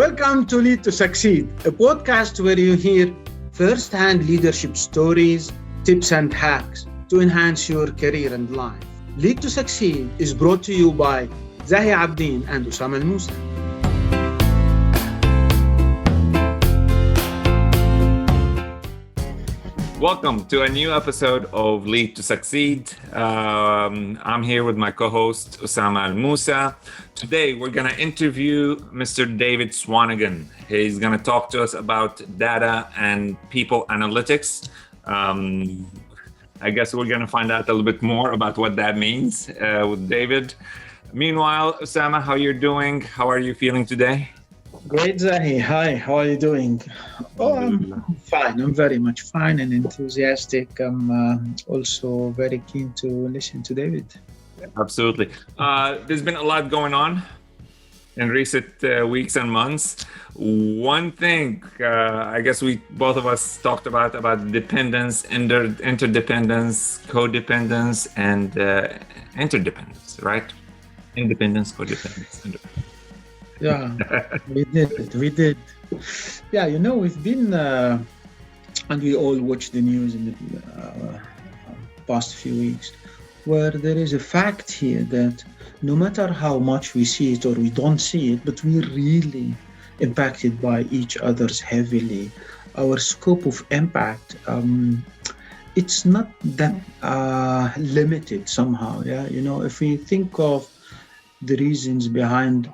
Welcome to Lead to Succeed, a podcast where you hear first-hand leadership stories, tips and hacks to enhance your career and life. Lead to Succeed is brought to you by Zahi Abdin and Usama Al-Musa. Welcome to a new episode of Lead to Succeed. I'm here with my co-host, Usama Al-Musa. Today, we're going to interview Mr. David Swanagon. He's going to talk to us about data and people analytics. I guess we're going to find out a little bit more about what that means with David. Meanwhile, Usama, how you're doing? How are you feeling today? Great, Zahi. Hi, how are you doing? Oh, I'm fine. I'm very much fine and enthusiastic. I'm also very keen to listen to David. Absolutely. There's been a lot going on in recent weeks and months. One thing, I guess we both of us talked about dependence, interdependence, codependence, and interdependence, right? Independence, codependence, interdependence. Yeah, we did. Yeah, we've been, and we all watched the news in the past few weeks, where there is a fact here that no matter how much we see it or we don't see it, but we're really impacted by each other's heavily. Our scope of impact, it's not that limited somehow. Yeah, if we think of the reasons behind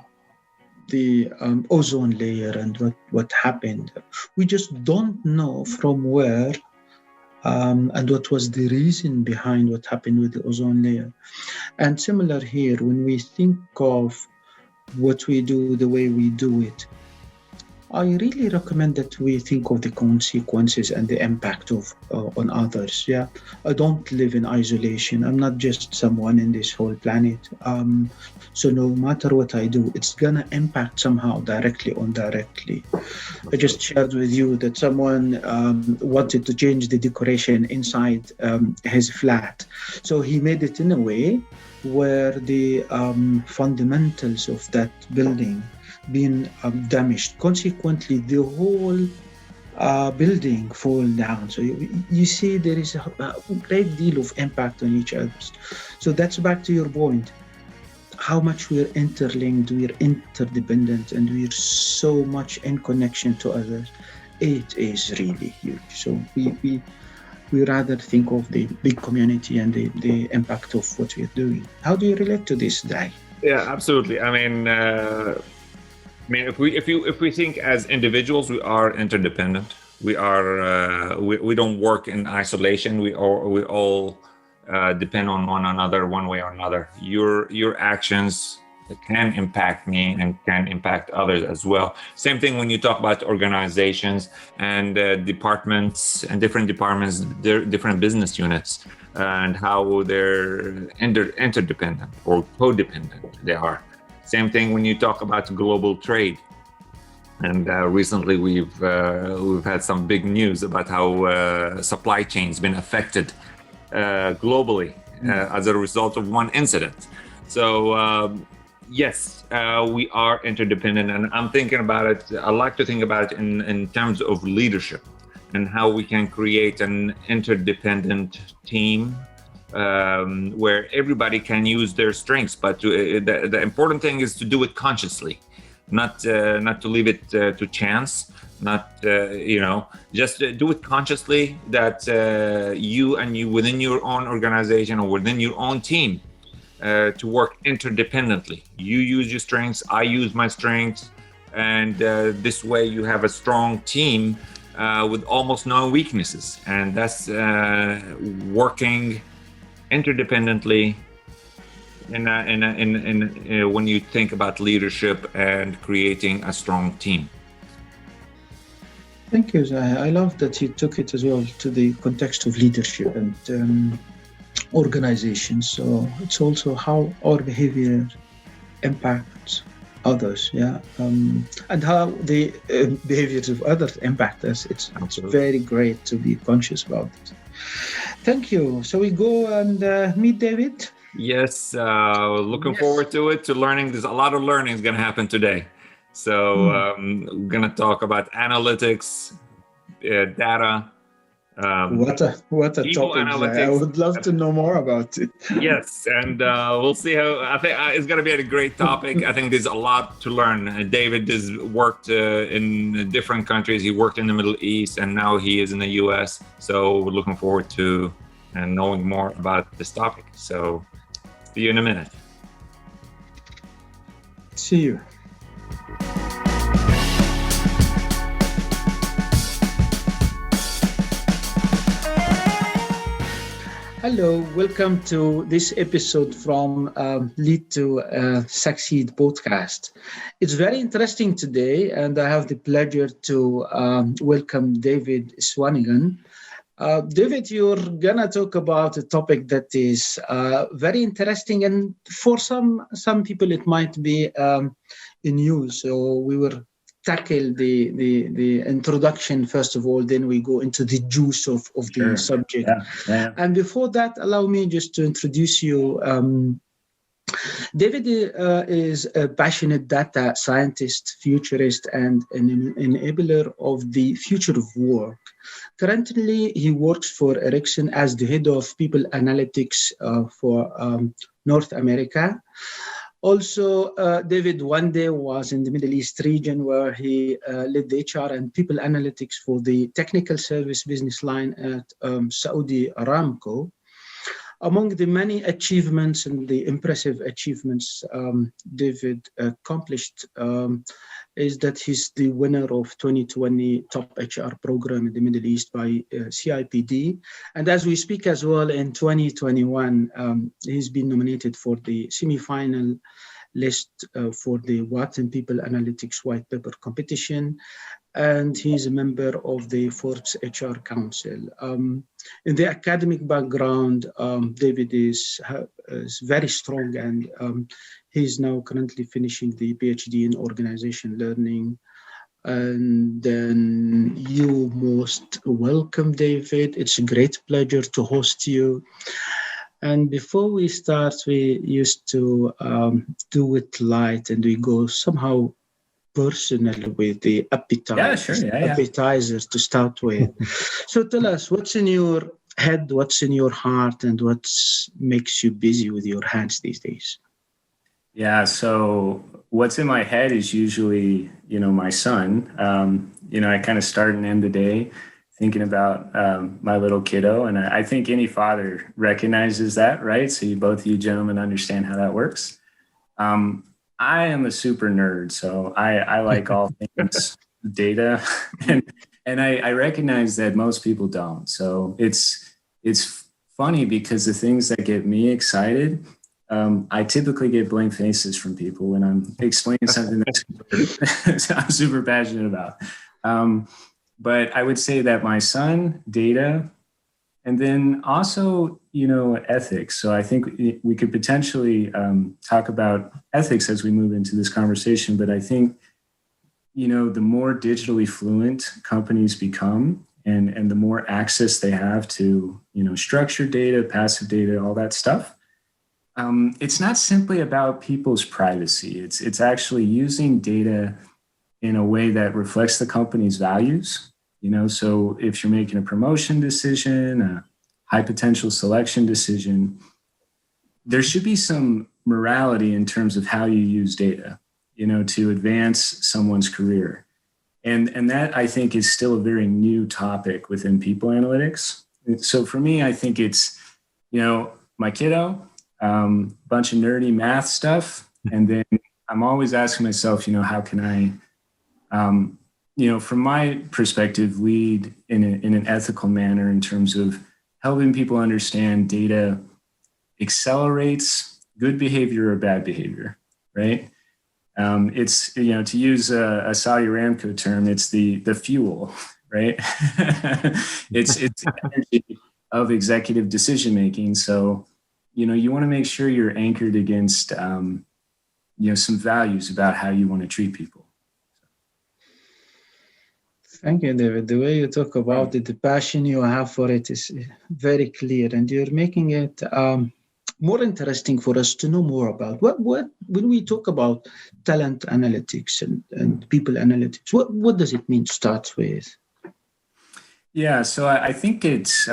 the ozone layer and what happened, we just don't know from where and what was the reason behind what happened with the ozone layer. And similar here, when we think of what we do, the way we do it, I really recommend that we think of the consequences and the impact of on others. Yeah, I don't live in isolation. I'm not just someone in this whole planet. So no matter what I do, it's gonna impact somehow, directly or indirectly. I just shared with you that someone wanted to change the decoration inside his flat. So he made it in a way where the fundamentals of that building been damaged. Consequently, the whole building fall down. So you see there is a great deal of impact on each other. So that's back to your point. How much we're interlinked, we're interdependent, and we're so much in connection to others. It is really huge. So we rather think of the big community and the impact of what we're doing. How do you relate to this, Dai? Yeah, absolutely. I mean, if we think as individuals, we are interdependent. We are we don't work in isolation. We all depend on one another one way or another. Your actions can impact me and can impact others as well. Same thing when you talk about organizations and departments and different departments, different business units, and how they're interdependent or codependent they are. Same thing when you talk about global trade. And recently we've had some big news about how supply chains been affected globally as a result of one incident. So yes, we are interdependent, and I'm thinking about it. I like to think about it in terms of leadership and how we can create an interdependent team where everybody can use their strengths, but the important thing is to do it consciously, not to leave it to chance, just do it consciously, that you within your own organization or within your own team to work interdependently. You use your strengths, I use my strengths, and this way you have a strong team with almost no weaknesses, and that's working interdependently in when you think about leadership and creating a strong team. Thank you, Zahir. I love that you took it as well to the context of leadership and organizations. So it's also how our behavior impacts others, and how the behaviors of others impact us. It's very great to be conscious about this. Thank you. So we go and meet David. Yes, looking forward to it, to learning. There's a lot of learning is going to happen today. So we're going to talk about analytics, data, What a people topic, Jai. I analytics. would love to know more about it. Yes, and we'll see how. I think it's going to be a great topic. I think there's a lot to learn. David has worked in different countries. He worked in the Middle East, and now he is in the U.S. So we're looking forward to knowing more about this topic. So see you in a minute. See you. Hello, welcome to this episode from Lead to Succeed podcast. It's very interesting today, and I have the pleasure to welcome David Swanagon. David, you're gonna talk about a topic that is very interesting, and for some people it might be new. So we will tackle the introduction first of all, then we go into the juice of the subject. Yeah. And before that, allow me just to introduce you. David is a passionate data scientist, futurist, and an enabler of the future of work. Currently, he works for Ericsson as the head of people analytics for North America. Also, David one day was in the Middle East region where he led the HR and people analytics for the technical service business line at Saudi Aramco. Among the many achievements and the impressive achievements David accomplished is that he's the winner of 2020 Top HR Program in the Middle East by CIPD. And as we speak as well, in 2021, he's been nominated for the semi-final list for the Watson People Analytics White Paper Competition. And he's a member of the Forbes HR Council. In the academic background, David is very strong, and he's now currently finishing the PhD in organization learning. And then you most welcome, David. It's a great pleasure to host you. And before we start, we used to do it light, and we go somehow personal with the appetizers to start with. So tell us, what's in your head, what's in your heart, and what makes you busy with your hands these days? Yeah, so what's in my head is usually, my son. I kind of start and end the day thinking about my little kiddo, and I think any father recognizes that, right? So both of you gentlemen understand how that works. I am a super nerd, so I like all things data, and I recognize that most people don't. So it's funny because the things that get me excited, I typically get blank faces from people when I'm explaining something that I'm super passionate about. But I would say that my son, data, and then also, ethics. So I think we could potentially talk about ethics as we move into this conversation. But I think, the more digitally fluent companies become and the more access they have to, structured data, passive data, all that stuff, it's not simply about people's privacy. It's actually using data in a way that reflects the company's values. So if you're making a promotion decision, a high potential selection decision, there should be some morality in terms of how you use data, to advance someone's career. And that, I think, is still a very new topic within people analytics. So for me, I think it's, my kiddo, bunch of nerdy math stuff. And then I'm always asking myself, how can I, from my perspective, lead in an ethical manner in terms of helping people understand data accelerates good behavior or bad behavior, right? It's, to use a Saudi Aramco term, it's the fuel, right? it's the energy of executive decision-making. So, you want to make sure you're anchored against, some values about how you want to treat people. Thank you, David. The way you talk about it, the passion you have for it is very clear, and you're making it more interesting for us to know more about. What when we talk about talent analytics and people analytics, what does it mean to start with? Yeah, so I think it's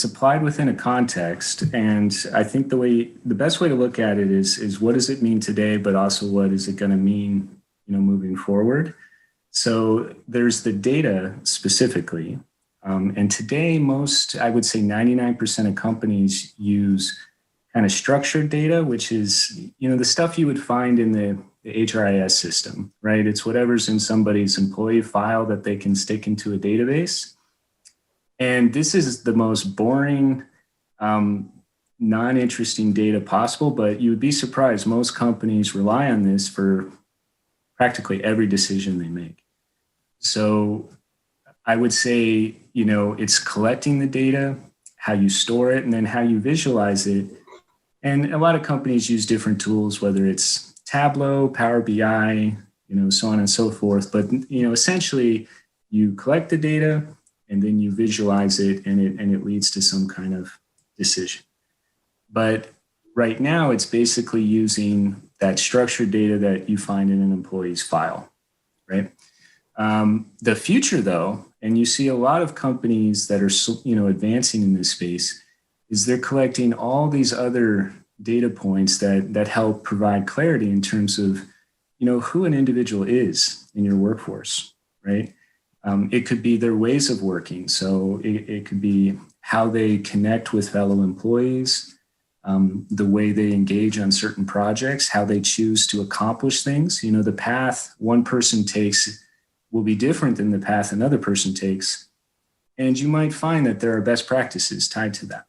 applied within a context, and I think the best way to look at it is what does it mean today, but also what is it going to mean, moving forward. So there's the data specifically, and today I would say 99% of companies use kind of structured data, which is the stuff you would find in the HRIS system, right? It's whatever's in somebody's employee file that they can stick into a database. And this is the most boring, non-interesting data possible, but you would be surprised. Most companies rely on this for practically every decision they make. So I would say, it's collecting the data, how you store it, and then how you visualize it. And a lot of companies use different tools, whether it's Tableau, Power BI, so on and so forth. But, essentially you collect the data and then you visualize it, and it leads to some kind of decision. But right now it's basically using that structured data that you find in an employee's file, right? The future, though, and you see a lot of companies that are, advancing in this space, is they're collecting all these other data points that help provide clarity in terms of, who an individual is in your workforce, right? It could be their ways of working. So it could be how they connect with fellow employees, the way they engage on certain projects, how they choose to accomplish things. The path one person takes will be different than the path another person takes. And you might find that there are best practices tied to that.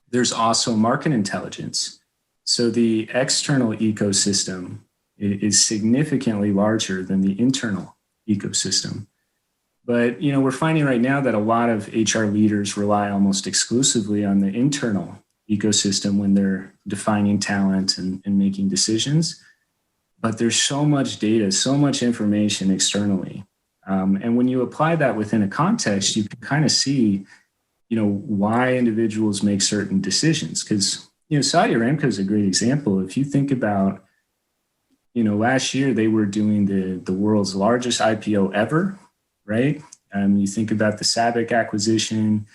There's also market intelligence. So the external ecosystem is significantly larger than the internal ecosystem. But, we're finding right now that a lot of HR leaders rely almost exclusively on the internal ecosystem when they're defining talent and making decisions. But there's so much data, so much information externally. And when you apply that within a context, you can kind of see, why individuals make certain decisions. Because, Saudi Aramco is a great example. If you think about, last year they were doing the world's largest IPO ever, right? You think about the SABIC acquisition,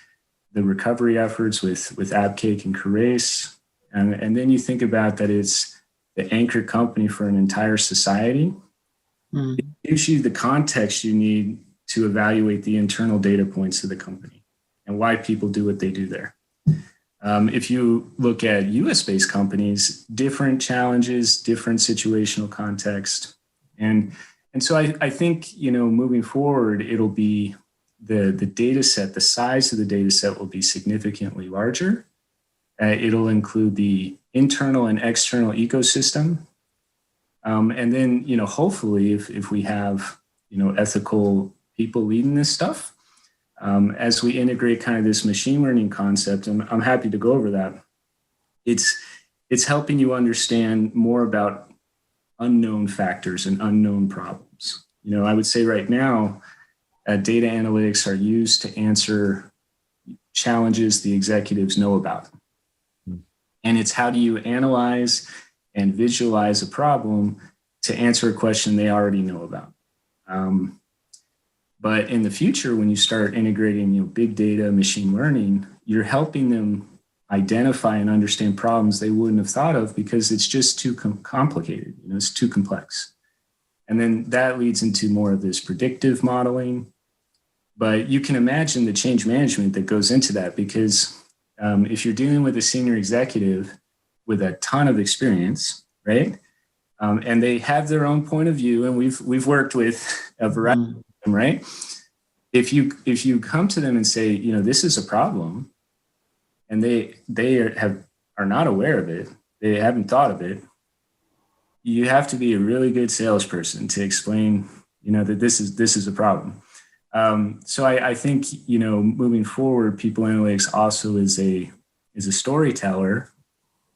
the recovery efforts with Abcake and Kurace, and then you think about that it's the anchor company for an entire society. It gives you the context you need to evaluate the internal data points of the company and why people do what they do there. If you look at US-based companies, different challenges, different situational context. And so I think, moving forward, it'll be the data set, the size of the data set will be significantly larger. It'll include the internal and external ecosystem. And then, hopefully if we have, ethical people leading this stuff, as we integrate kind of this machine learning concept, and I'm happy to go over that, it's helping you understand more about unknown factors and unknown problems. I would say right now, data analytics are used to answer challenges the executives know about. And it's how do you analyze and visualize a problem to answer a question they already know about. But in the future, when you start integrating big data, machine learning, you're helping them identify and understand problems they wouldn't have thought of because it's just too complicated. It's too complex. And then that leads into more of this predictive modeling. But you can imagine the change management that goes into that because if you're dealing with a senior executive with a ton of experience, right? And they have their own point of view, and we've worked with a variety of them, right? If you come to them and say, this is a problem, and they are not aware of it, they haven't thought of it, you have to be a really good salesperson to explain, that this is a problem. So I think, moving forward, people analytics also is a storyteller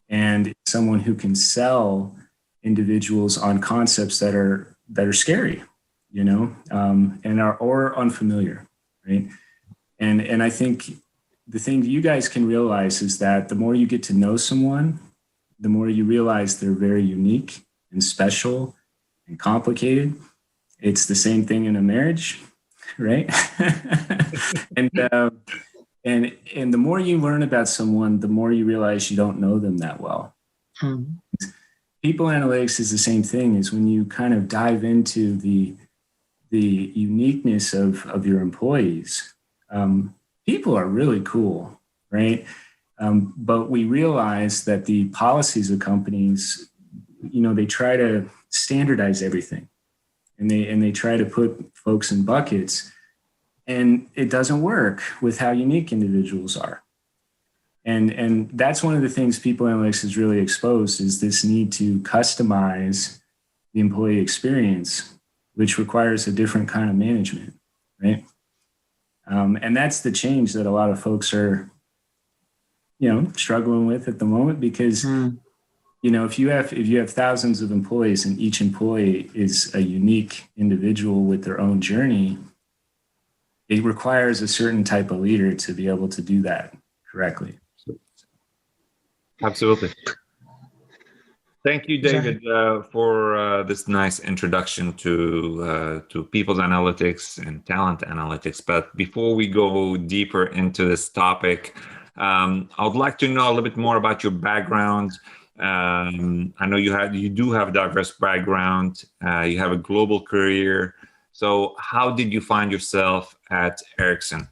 and someone who can sell individuals on concepts that are scary, and are or unfamiliar, right? And I think the thing you guys can realize is that the more you get to know someone, the more you realize they're very unique and special and complicated. It's the same thing in a marriage, right? and the more you learn about someone, the more you realize you don't know them that well. Mm. People analytics is the same thing. Is when you kind of dive into the uniqueness of your employees. People are really cool, right? But we realize that the policies of companies, they try to standardize everything, and they try to put folks in buckets, and it doesn't work with how unique individuals are. And that's one of the things People Analytics has really exposed, is this need to customize the employee experience, which requires a different kind of management, right? And that's the change that a lot of folks are, struggling with at the moment, because, if you have thousands of employees and each employee is a unique individual with their own journey, it requires a certain type of leader to be able to do that correctly. Absolutely. Thank you, David, for this nice introduction to people's analytics and talent analytics. But before we go deeper into this topic, I would like to know a little bit more about your background. I know you do have a diverse background. You have a global career. So how did you find yourself at Ericsson?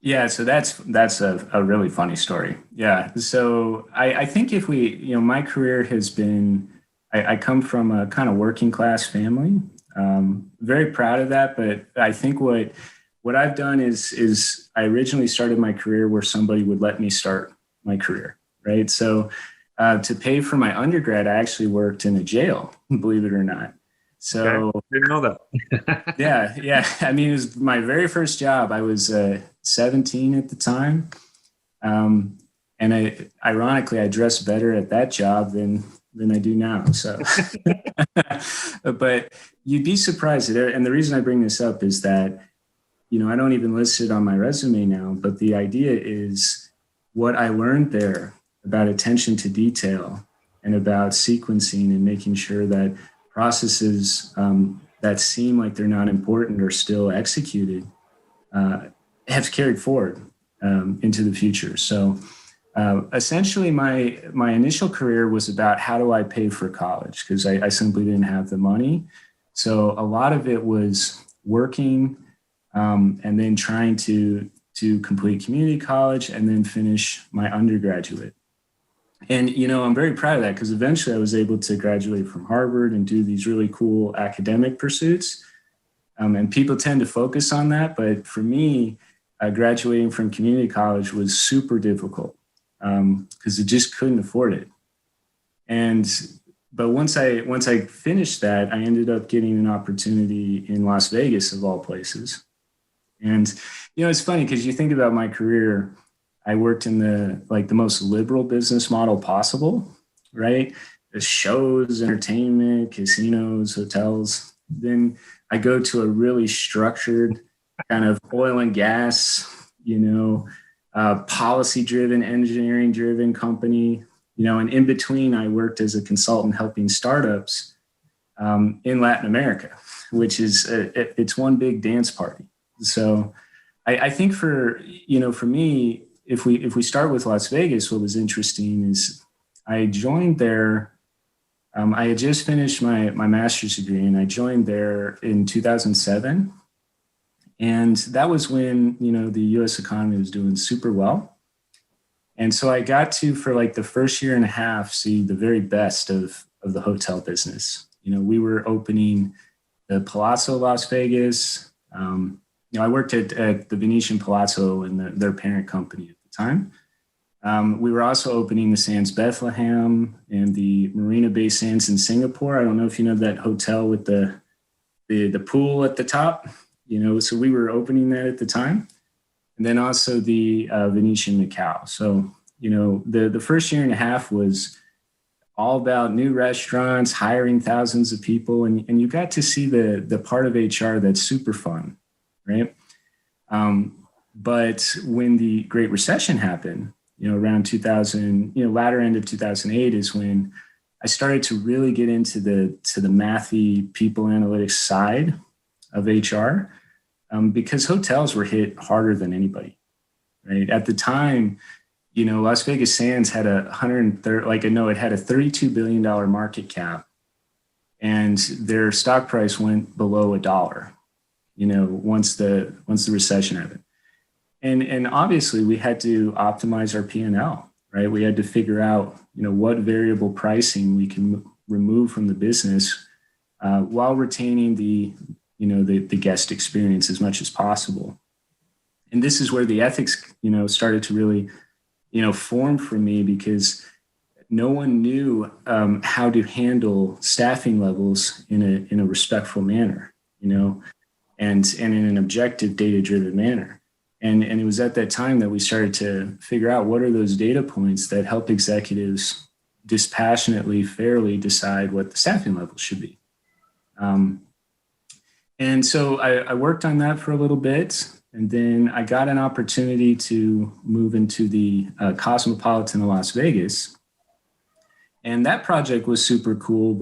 Yeah, so that's a really funny story. Yeah, so I think if we, my career has been, I come from a kind of working class family. Very proud of that, but I think what I've done is I originally started my career where somebody would let me start my career, right? So to pay for my undergrad, I actually worked in a jail, believe it or not. So okay. Didn't know that. yeah. I mean, it was my very first job. I was 17 at the time. And ironically, I dressed better at that job than I do now. So, but you'd be surprised. And the reason I bring this up is that, I don't even list it on my resume now, but the idea is what I learned there about attention to detail and about sequencing and making sure that processes that seem like they're not important are still executed have carried forward into the future. So essentially, my initial career was about how do I pay for college, because I simply didn't have the money. So a lot of it was working and then trying to complete community college and then finish my undergraduate. And, I'm very proud of that, because eventually I was able to graduate from Harvard and do these really cool academic pursuits. And people tend to focus on that. But for me, graduating from community college was super difficult because I just couldn't afford it. But once I finished that, I ended up getting an opportunity in Las Vegas, of all places. And, it's funny because you think about my career, I worked in the most liberal business model possible, right? The shows, entertainment, casinos, hotels. Then I go to a really structured kind of oil and gas, policy-driven, engineering-driven company, and in between, I worked as a consultant helping startups in Latin America, which is it's one big dance party. So I think for me, if we start with Las Vegas, what was interesting is I joined there. I had just finished my master's degree, and I joined there in 2007. And that was when, the U.S. economy was doing super well. And so I got to, for like the first year and a half, see the very best of the hotel business. We were opening the Palazzo Las Vegas. I worked at the Venetian Palazzo and their parent company at the time. We were also opening the Sands Bethlehem and the Marina Bay Sands in Singapore. I don't know if you know that hotel with the pool at the top. So we were opening that at the time. And then also the Venetian Macau. So, the first year and a half was all about new restaurants, hiring thousands of people. And you got to see the part of HR that's super fun, right? But when the Great Recession happened, around 2000, latter end of 2008 is when I started to really get into the mathy people analytics side of HR, because hotels were hit harder than anybody, right? At the time, Las Vegas Sands had it had a $32 billion market cap, and their stock price went below $1, once the recession happened. And obviously we had to optimize our P&L, right? We had to figure out, what variable pricing we can remove from the business while retaining the guest experience as much as possible. And this is where the ethics, started to really, form for me, because no one knew how to handle staffing levels in a respectful manner, and in an objective, data-driven manner. And it was at that time that we started to figure out what are those data points that help executives dispassionately, fairly decide what the staffing level should be. And so I worked on that for a little bit. And then I got an opportunity to move into the Cosmopolitan of Las Vegas. And that project was super cool,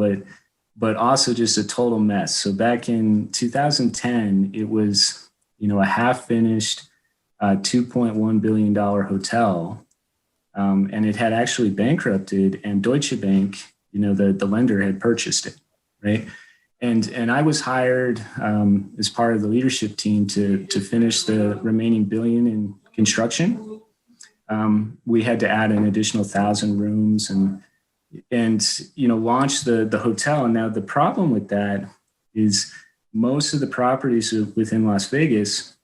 but also just a total mess. So back in 2010, it was, a half-finished $2.1 billion hotel. And it had actually bankrupted, and Deutsche Bank, the lender, had purchased it, right? And I was hired as part of the leadership team to finish the remaining billion in construction. We had to add an additional 1,000 rooms and launch the hotel. And now the problem with that is most of the properties within Las Vegas,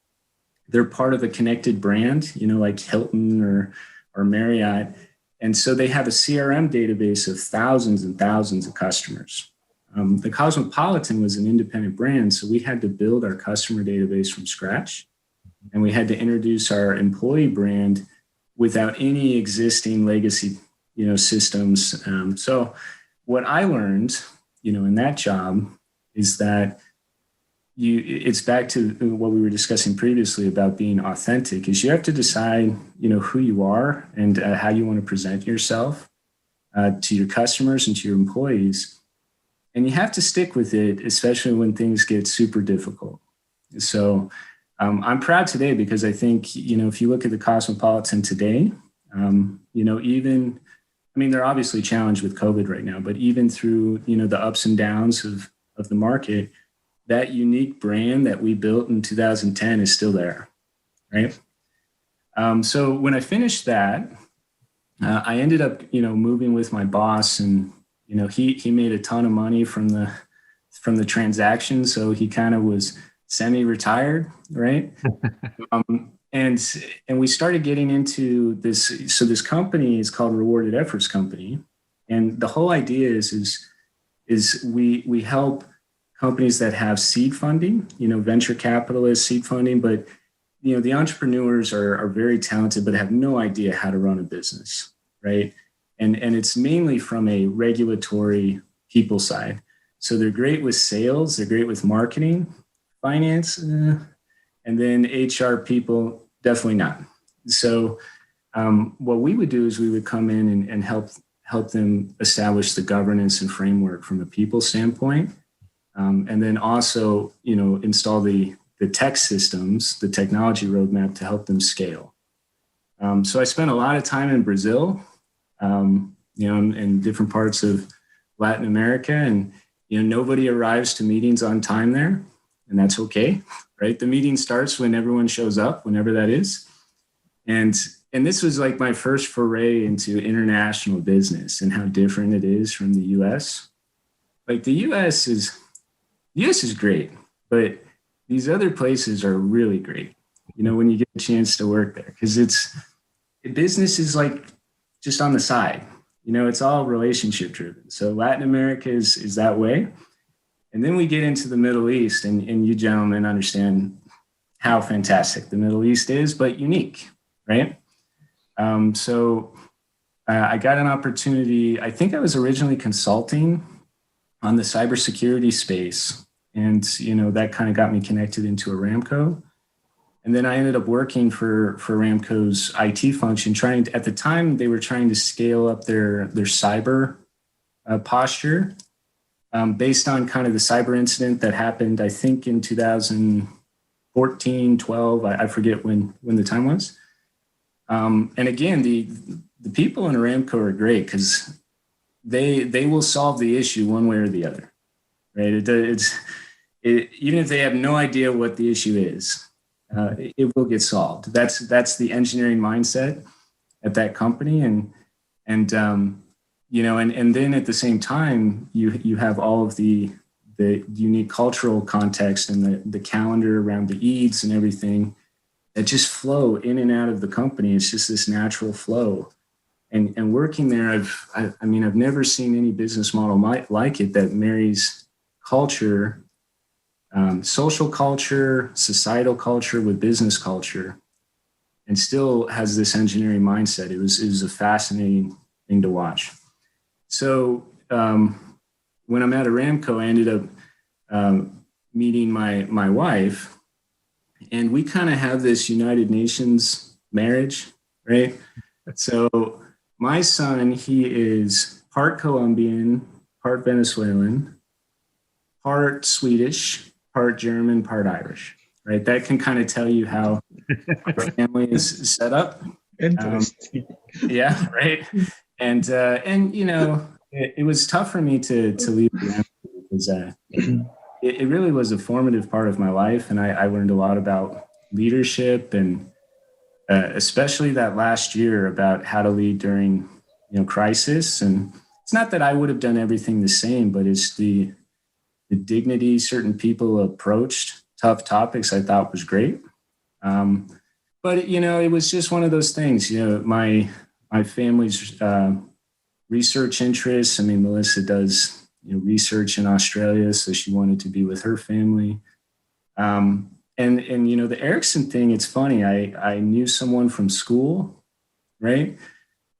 they're part of a connected brand, like Hilton or Marriott. And so they have a CRM database of thousands and thousands of customers. The Cosmopolitan was an independent brand, so we had to build our customer database from scratch, and we had to introduce our employee brand without any existing legacy, systems. So what I learned, in that job is that it's back to what we were discussing previously about being authentic, is you have to decide, who you are and how you want to present yourself to your customers and to your employees. And you have to stick with it, especially when things get super difficult. So I'm proud today because I think, if you look at the Cosmopolitan today, they're obviously challenged with COVID right now, but even through, the ups and downs of the market, that unique brand that we built in 2010 is still there, right? So when I finished that, I ended up, moving with my boss, and he made a ton of money from the transaction. So he kind of was semi-retired, right? And we started getting into this. So this company is called Rewarded Efforts Company. And the whole idea is we help companies that have seed funding, venture capitalists, seed funding, but the entrepreneurs are very talented, but have no idea how to run a business, right? And it's mainly from a regulatory people side. So they're great with sales, they're great with marketing, finance, and then HR people, definitely not. So what we would do is we would come in and help them establish the governance and framework from a people standpoint. And then also, install the tech systems, the technology roadmap to help them scale. So I spent a lot of time in Brazil, in different parts of Latin America, and nobody arrives to meetings on time there, and that's okay, right? The meeting starts when everyone shows up, whenever that is, and this was like my first foray into international business and how different it is from the U.S. Like the U.S. is great, but these other places are really great. When you get a chance to work there, because business is like just on the side. It's all relationship driven. So Latin America is that way. And then we get into the Middle East, and you gentlemen understand how fantastic the Middle East is, but unique, right? So I got an opportunity. I think I was originally consulting on the cybersecurity space. And, that kind of got me connected into Aramco. And then I ended up working for Aramco's IT function, at the time they were trying to scale up their cyber posture, based on kind of the cyber incident that happened, I think in 2014, 12, I forget when the time was. And again, the people in Aramco are great because they will solve the issue one way or the other, right? Even if they have no idea what the issue is, it will get solved. That's the engineering mindset at that company, and you know, and then at the same time, you have all of the unique cultural context and the calendar around the Eids and everything that just flow in and out of the company. It's just this natural flow. And working there, I've never seen any business model like it that marries culture, social culture, societal culture with business culture, and still has this engineering mindset. It was a fascinating thing to watch. So when I'm at Aramco, I ended up meeting my wife, and we kind of have this United Nations marriage, right? So my son, he is part Colombian, part Venezuelan, part Swedish, part German, part Irish, right? That can kind of tell you how our family is set up. Interesting. Yeah, right. And you know, it was tough for me to leave Aramco because it really was a formative part of my life, and I learned a lot about leadership, and especially that last year about how to lead during, you know, crisis. And it's not that I would have done everything the same, but it's the dignity certain people approached tough topics I thought was great. But you know, it was just one of those things. You know, my family's research interests. I mean, Melissa does, you know, research in Australia, so she wanted to be with her family. And you know, the Ericsson thing, it's funny. I knew someone from school, right?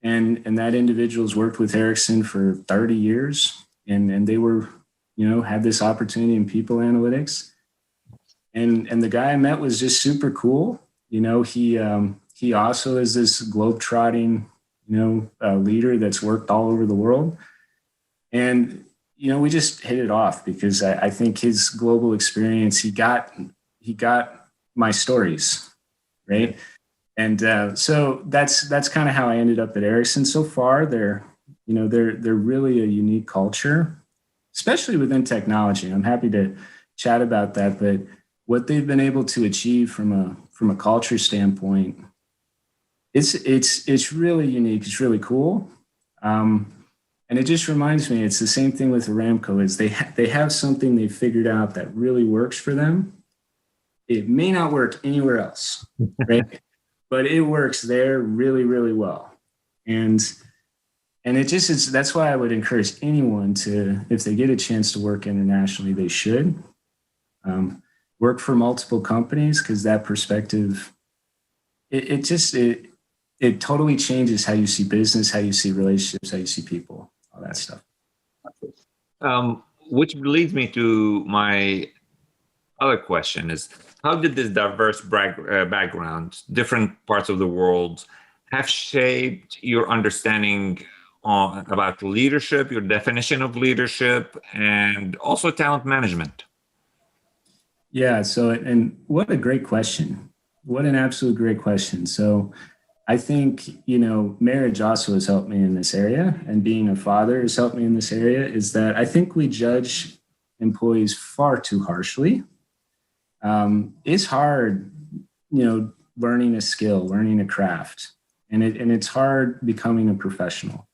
And that individual's worked with Ericsson for 30 years, and they were, you know, had this opportunity in people analytics. And the guy I met was just super cool. You know, he also is this globetrotting, you know, leader that's worked all over the world. And, you know, we just hit it off because I think his global experience, he got my stories, right? And so that's kind of how I ended up at Ericsson. So far, they're really a unique culture, especially within technology. I'm happy to chat about that, but what they've been able to achieve from a culture standpoint, it's really unique. It's really cool. And it just reminds me, it's the same thing with Aramco, is they have something they figured out that really works for them. It may not work anywhere else, right? But it works there really, really well. And it just is, that's why I would encourage anyone to, if they get a chance to work internationally, they should work for multiple companies, because that perspective, it totally changes how you see business, how you see relationships, how you see people, all that stuff. Which leads me to my other question is, how did this diverse background, different parts of the world, have shaped your understanding about leadership, your definition of leadership, and also talent management? Yeah, so, and what a great question. What an absolute great question. So I think, you know, marriage also has helped me in this area, and being a father has helped me in this area, is that I think we judge employees far too harshly. It's hard, you know, learning a skill, learning a craft, and it's hard becoming a professional.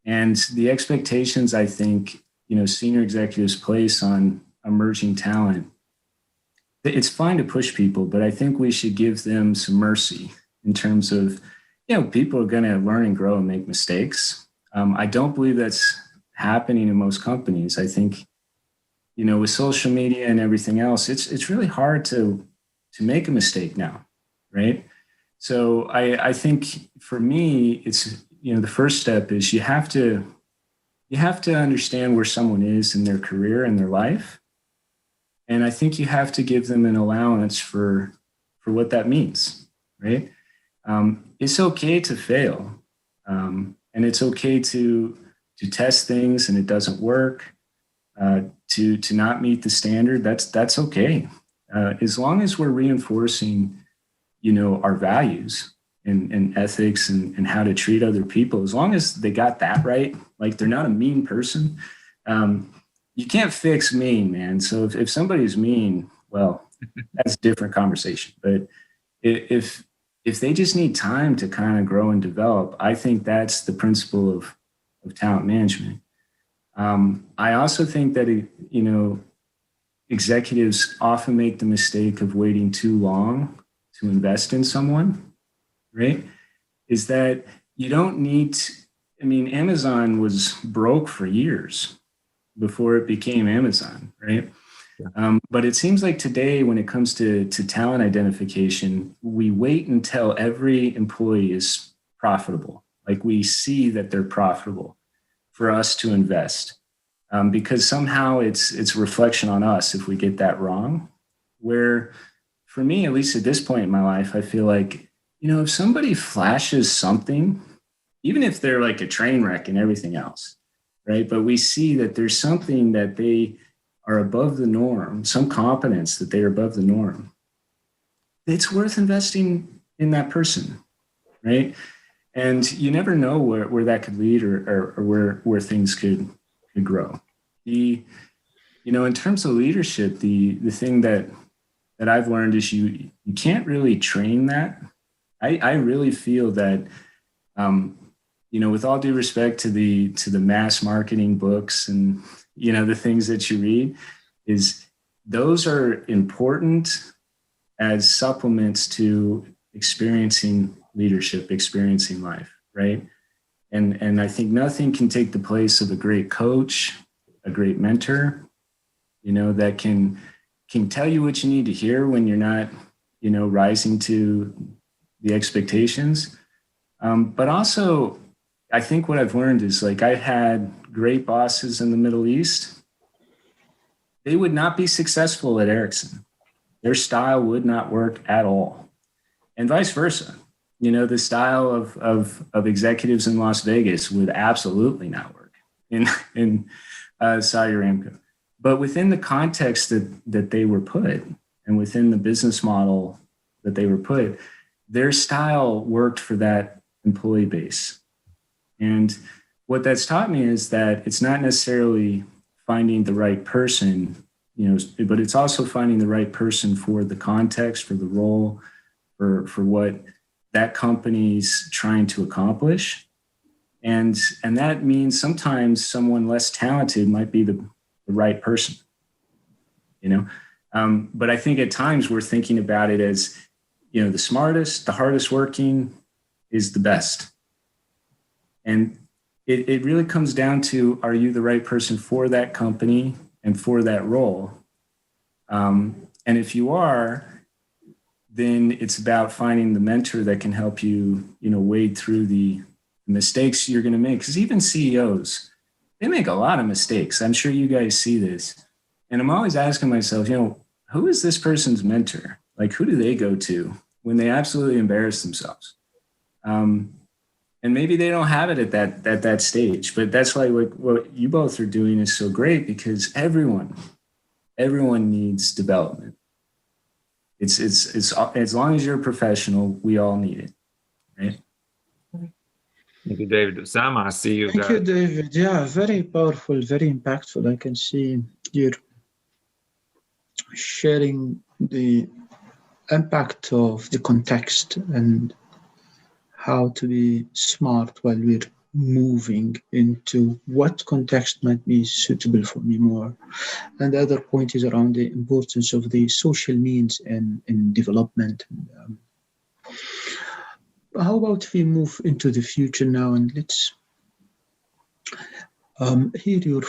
And the expectations, I think, you know, senior executives place on emerging talent, it's fine to push people, but I think we should give them some mercy in terms of, you know, people are going to learn and grow and make mistakes. I don't believe that's happening in most companies. I think, you know, with social media and everything else, it's really hard to make a mistake now, right? So I think for me, it's, you know, the first step is you have to understand where someone is in their career and their life. And I think you have to give them an allowance for what that means, right? It's okay to fail, and it's okay to test things and it doesn't work, to not meet the standard. That's okay, as long as we're reinforcing, our values and ethics and how to treat other people. As long as they got that right, like they're not a mean person. You can't fix mean, man. So if somebody's mean, well, that's a different conversation. But if they just need time to kind of grow and develop, I think that's the principle of talent management. I also think that, executives often make the mistake of waiting too long to invest in someone, right? Is that you don't need to, Amazon was broke for years before it became Amazon, right? Yeah. But it seems like today, when it comes to talent identification, we wait until every employee is profitable. Like we see that they're profitable for us to invest, because somehow it's a reflection on us if we get that wrong. Where for me, at least at this point in my life, I feel like, if somebody flashes something, even if they're like a train wreck and everything else, right? But we see that there's something that they are above the norm, some competence that they're above the norm. It's worth investing in that person, right? And you never know where that could lead or where things could grow. In terms of leadership, the thing that I've learned is you can't really train that. I really feel that, with all due respect to the mass marketing books and, the things that you read, is those are important as supplements to experiencing leadership, experiencing life, right? And I think nothing can take the place of a great coach, a great mentor, that can tell you what you need to hear when you're not, rising to the expectations. But also, I think what I've learned is, like, I had great bosses in the Middle East. They would not be successful at Ericsson. Their style would not work at all. And vice versa. The style of executives in Las Vegas would absolutely not work in Saudi Aramco. But within the context that they were put, and within the business model that they were put, their style worked for that employee base. And what that's taught me is that it's not necessarily finding the right person, but it's also finding the right person for the context, for the role, for what that company's trying to accomplish. And that means sometimes someone less talented might be the right person, but I think at times we're thinking about it as, the smartest, the hardest working is the best. And it really comes down to, are you the right person for that company and for that role? And if you are, then it's about finding the mentor that can help you, wade through the mistakes you're going to make. Because even CEOs, they make a lot of mistakes. I'm sure you guys see this. And I'm always asking myself, who is this person's mentor? Like, who do they go to when they absolutely embarrass themselves? And maybe they don't have it at that stage. But that's why what you both are doing is so great, because everyone needs development. It's as long as you're a professional, we all need it, right? Thank you, David. Sam, I see you. Thank you, David. Yeah, very powerful, very impactful. I can see you're sharing the impact of the context and how to be smart while we're moving into what context might be suitable for me more. And the other point is around the importance of the social means in development. How about if we move into the future now, and let's hear your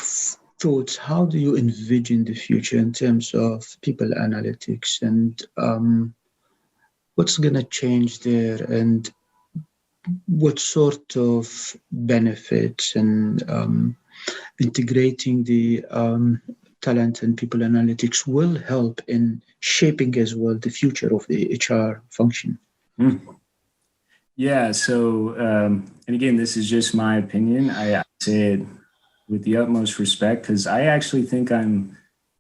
thoughts. How do you envision the future in terms of people analytics, and what's going to change there, and what sort of benefits and integrating the talent and people analytics will help in shaping as well the future of the HR function? Yeah. So, and again, this is just my opinion. I say it with the utmost respect because I actually think I'm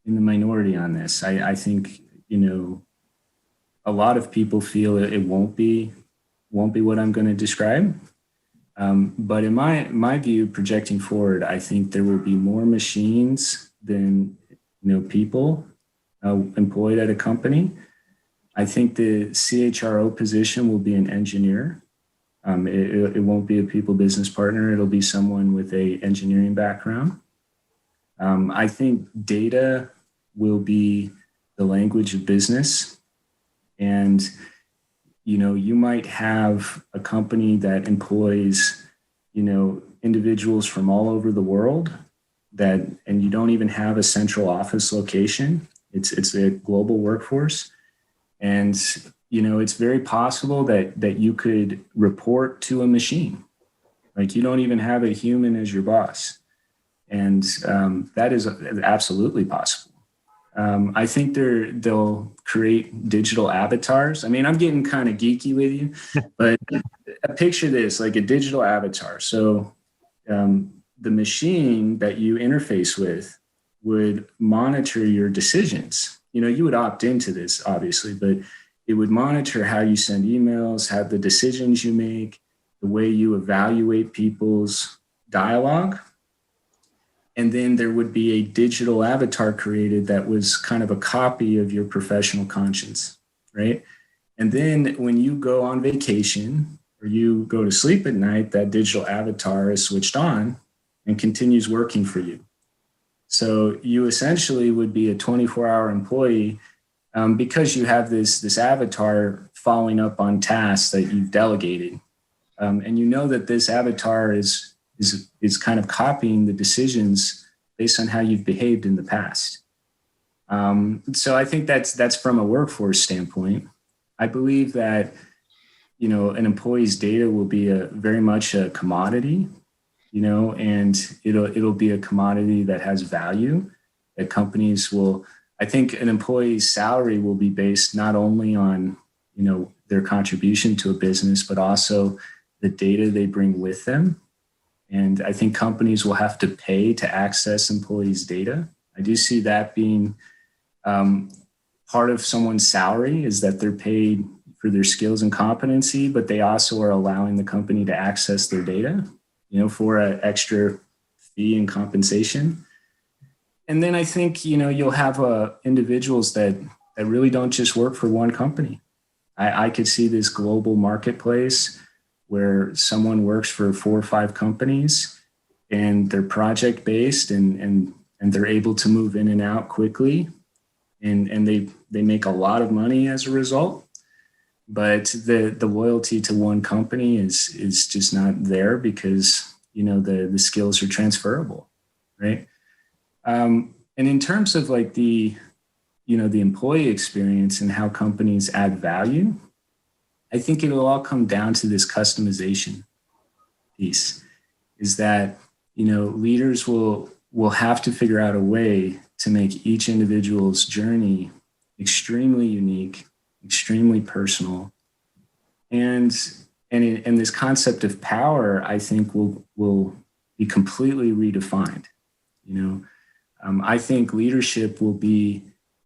in the minority on this. I think, a lot of people feel it won't be what I'm going to describe. But in my view, projecting forward, I think there will be more machines than people employed at a company. I think the CHRO position will be an engineer. It won't be a people business partner. It'll be someone with a engineering background. I think data will be the language of business. And, you might have a company that employs, individuals from all over the world and you don't even have a central office location. It's a global workforce. And, it's very possible that you could report to a machine. Like you don't even have a human as your boss. And that is absolutely possible. I think they'll create digital avatars. I mean, I'm getting kind of geeky with you, but picture this, like a digital avatar. So the machine that you interface with would monitor your decisions. You would opt into this, obviously, but it would monitor how you send emails, how the decisions you make, the way you evaluate people's dialogue. And then there would be a digital avatar created that was kind of a copy of your professional conscience, right? And then when you go on vacation or you go to sleep at night, that digital avatar is switched on and continues working for you. So you essentially would be a 24-hour employee because you have this avatar following up on tasks that you've delegated. And you know that this avatar is kind of copying the decisions based on how you've behaved in the past. So I think that's from a workforce standpoint. I believe that, an employee's data will be very much a commodity, and it'll be a commodity that has value that companies will. I think an employee's salary will be based not only on, their contribution to a business, but also the data they bring with them. And I think companies will have to pay to access employees' data. I do see that being part of someone's salary is that they're paid for their skills and competency, but they also are allowing the company to access their data, for an extra fee and compensation. And then I think, you'll have individuals that really don't just work for one company. I could see this global marketplace where someone works for 4 or 5 companies and they're project based and they're able to move in and out quickly. And they make a lot of money as a result. But the loyalty to one company is just not there because, the skills are transferable, right? And in terms of like the employee experience and how companies add value, I think it'll all come down to this customization piece is that, leaders will have to figure out a way to make each individual's journey extremely unique, extremely personal. And this concept of power, I think will be completely redefined. I think leadership will be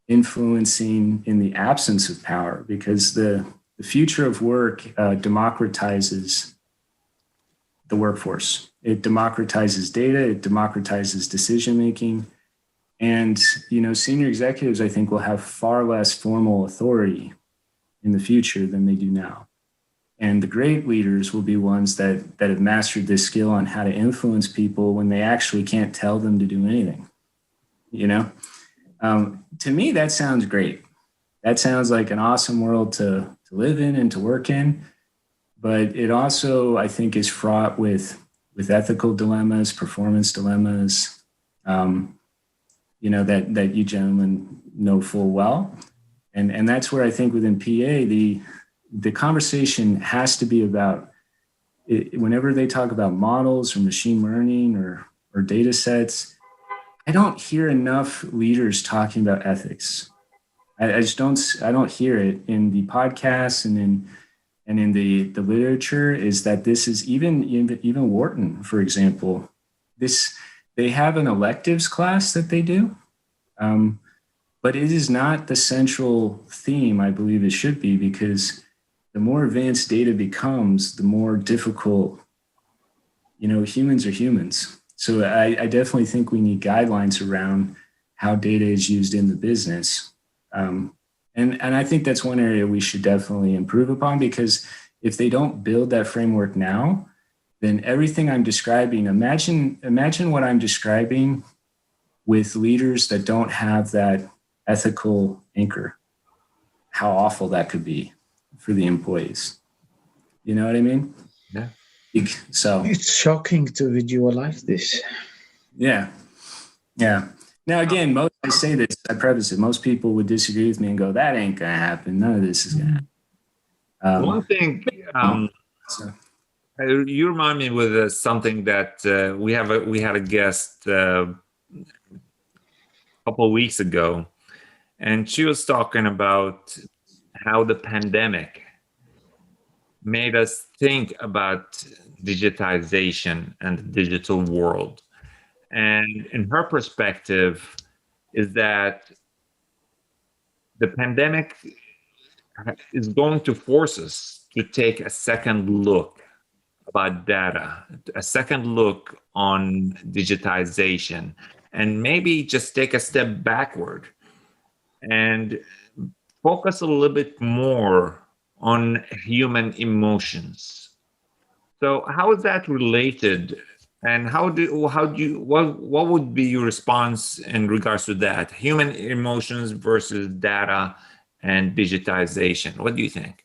influencing in the absence of power because the future of work democratizes the workforce. It democratizes data, it democratizes decision-making. And, senior executives, I think, will have far less formal authority in the future than they do now. And the great leaders will be ones that have mastered this skill on how to influence people when they actually can't tell them to do anything. To me, that sounds great. That sounds like an awesome world to live in and to work in. But it also, I think, is fraught with ethical dilemmas, performance dilemmas, that you gentlemen know full well. And that's where I think within PA, the conversation has to be about whenever they talk about models or machine learning or data sets, I don't hear enough leaders talking about ethics. I just don't hear it in the podcasts and in the literature. Is that this is even Wharton, for example, this they have an electives class that they do, but it is not the central theme. I believe it should be, because the more advanced data becomes, the more difficult. Humans are humans. So I definitely think we need guidelines around how data is used in the business. And I think that's one area we should definitely improve upon, because if they don't build that framework now, then everything I'm describing, imagine what I'm describing with leaders that don't have that ethical anchor, how awful that could be for the employees. You know what I mean? Yeah. So it's shocking to visualize this. Yeah. Now, again, I say this, I preface it, most people would disagree with me and go, that ain't going to happen. None of this is going to happen. One thing, you remind me with something that we had a guest a couple of weeks ago, and she was talking about how the pandemic made us think about digitization and the digital world. And in her perspective is that the pandemic is going to force us to take a second look about data, a second look on digitization, and maybe just take a step backward and focus a little bit more on human emotions. So how is that related? And what would be your response in regards to that? Human emotions versus data and digitization. What do you think?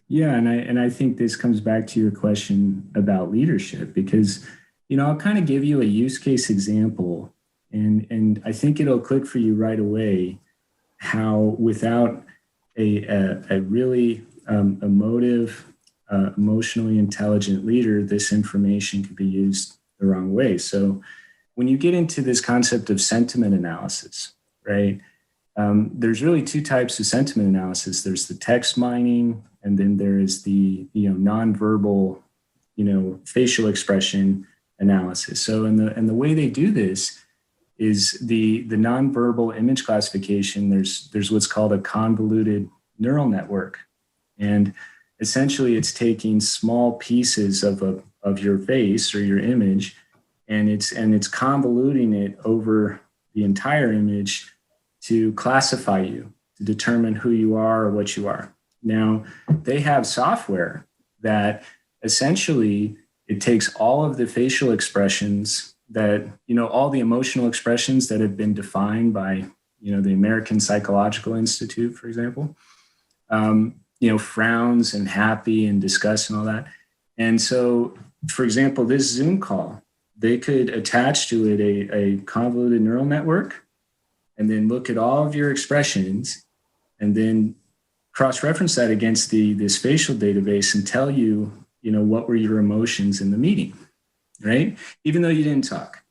Yeah, and I think this comes back to your question about leadership, because I'll kind of give you a use case example, and I think it'll click for you right away how without a really emotive, emotionally intelligent leader, this information could be used the wrong way. So when you get into this concept of sentiment analysis, right? There's really two types of sentiment analysis. There's the text mining, and then there is the nonverbal, facial expression analysis. So and the way they do this is the nonverbal image classification. There's what's called a convoluted neural network, and essentially it's taking small pieces of your face or your image, and it's convoluting it over the entire image to classify you, to determine who you are or what you are. Now, they have software that essentially it takes all of the facial expressions that, all the emotional expressions that have been defined by, the American Psychological Institute, for example, frowns and happy and disgust and all that. And so, for example, this Zoom call, they could attach to it a convoluted neural network, and then look at all of your expressions, and then cross-reference that against this facial database and tell you, what were your emotions in the meeting, right? Even though you didn't talk.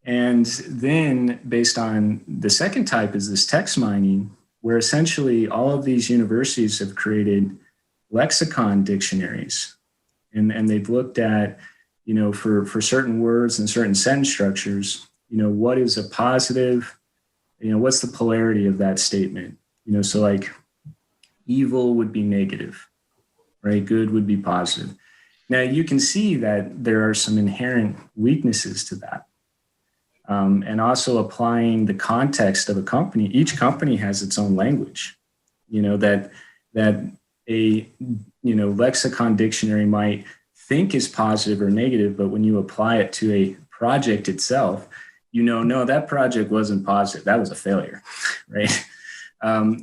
And then based on the second type is this text mining, where essentially all of these universities have created lexicon dictionaries. And they've looked at, for certain words and certain sentence structures, what is a positive, what's the polarity of that statement? So like evil would be negative, right? Good would be positive. Now you can see that there are some inherent weaknesses to that. And also applying the context of a company, each company has its own language, that a, lexicon dictionary might think is positive or negative, but when you apply it to a project itself, no, that project wasn't positive. That was a failure, right?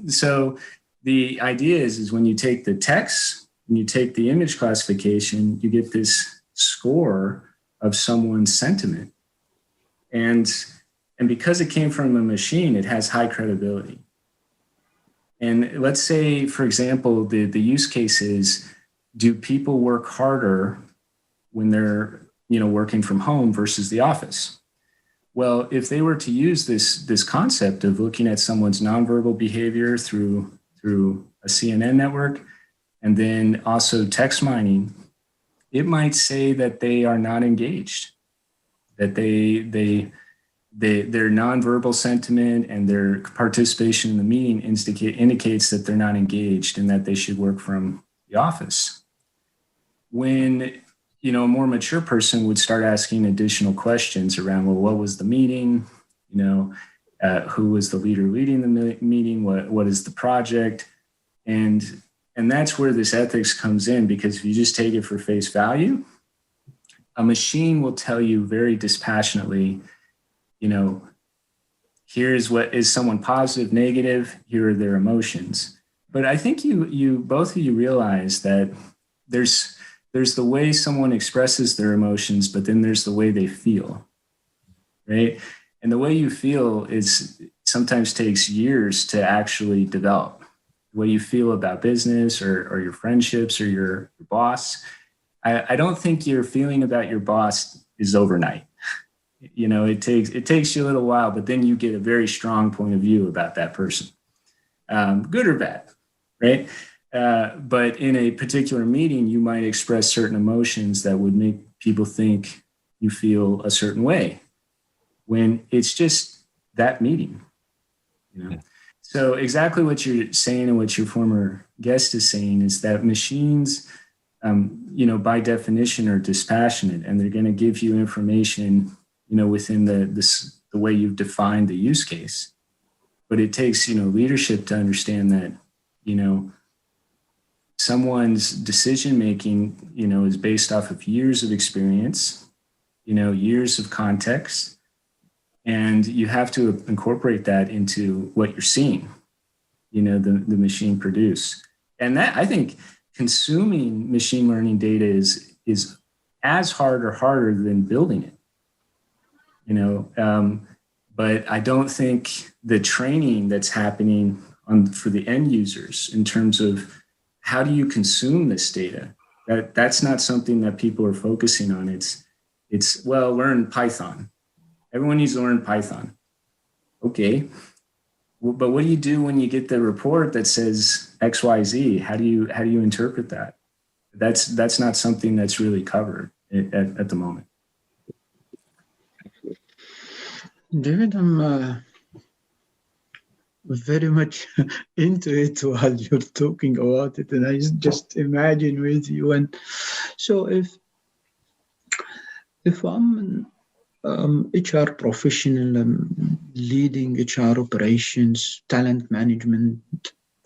So the idea is when you take the text and you take the image classification, you get this score of someone's sentiment. And because it came from a machine, it has high credibility. And let's say, for example, the use case is, do people work harder when they're, working from home versus the office? Well, if they were to use this concept of looking at someone's nonverbal behavior through a CNN network, and then also text mining, it might say that they are not engaged, that their nonverbal sentiment and their participation in the meeting indicates that they're not engaged and that they should work from the office. When a more mature person would start asking additional questions around, well, what was the meeting? Who was the leader leading the meeting? What is the project? And that's where this ethics comes in, because if you just take it for face value, a machine will tell you very dispassionately, here's what is someone positive, negative, here are their emotions. But I think you both of you realize that there's the way someone expresses their emotions, but then there's the way they feel, right? And the way you feel sometimes takes years to actually develop. The way you feel about business or your friendships or your boss. I don't think your feeling about your boss is overnight. It takes you a little while, but then you get a very strong point of view about that person, good or bad, right? But in a particular meeting, you might express certain emotions that would make people think you feel a certain way when it's just that meeting, So exactly what you're saying and what your former guest is saying is that machines, by definition are dispassionate, and they're going to give you information, within the way you've defined the use case. But it takes, leadership to understand that, someone's decision-making, is based off of years of experience, years of context. And you have to incorporate that into what you're seeing, the machine produce. And that, I think, consuming machine learning data is as hard or harder than building it, but I don't think the training that's happening for the end users in terms of how do you consume this data, that's not something that people are focusing on. It's learn Python. Everyone needs to learn Python. Okay. But what do you do when you get the report that says XYZ? How do you interpret that? That's not something that's really covered at the moment. David, I'm very much into it while you're talking about it, and I just imagine with you. And so if I'm HR professional, leading HR operations, talent management